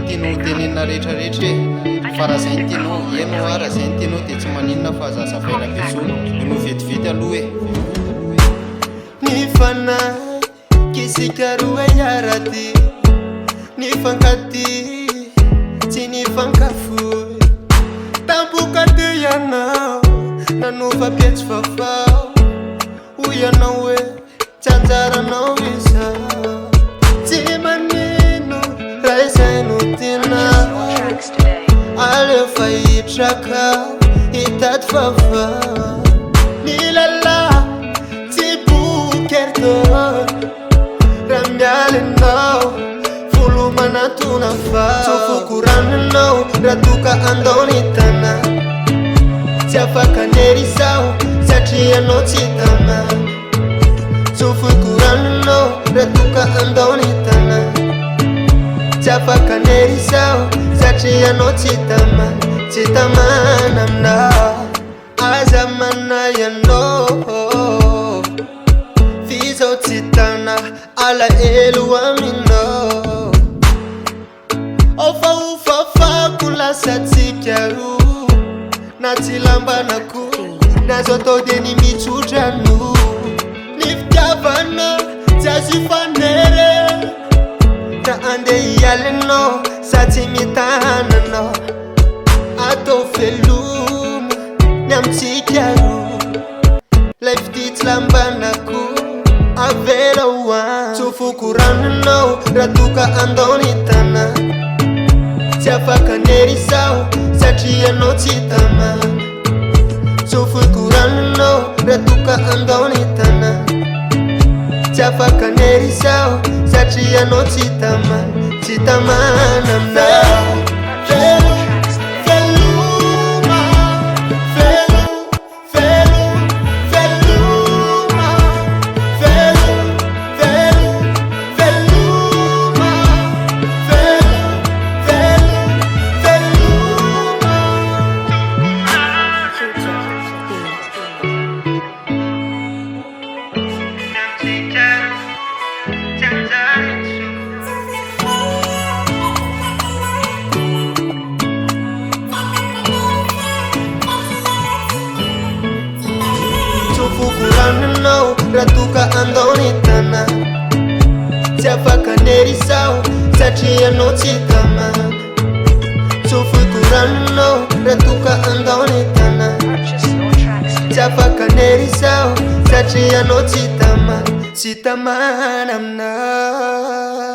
ny tianao tenenina rehetrarehetra fa raha zay ny tianao ianao raha zay ny tianao dia tsy maninona fa zazafaina besono no vetivety aloha ny fanahy kisikaroa iarady ny fankaty tsy ny fankafoy tampoka te ianao nanova pietsy fafao ho ianao hoe tsy anjaranao izao tsy manino raha izay no tianao alefa hitraka hitady fafao ny lala tsy bokertony raha mialinao folo manatona fa tsofoko ranonao raha toka andao ny tana tsy afaka nerizao satria anao tsy tamana tsofoko ranonao raha toka andao ny tana tsy afaka nerizao satria anao tsy tamana aminao aza mana ianao fizao tsy tana alaelo aminao ofafafako lasatsika ro na tsy lambanako nazo atao dia ny mitsodrano ny fitiavana tsy azo ifanere na andeha hialinao sa tsy mitananao atao veloma ny amitsika ro lay fititsy lambanako avela hoany tsofoko ranonao raha toka andao ny tana tsy afaka nerizao satria anao tsy tamana tsofoko ranonao raha toka andao ny tana tsy afaka nerizao satria anao tsy tamana aminao ranonao raha toka andao ny tana tsy afaka nerizao satria anao tsy tamana tsofoko ranonao raha toka andao ny tana tsy afaka nerizao satria anao tsy tamana aminao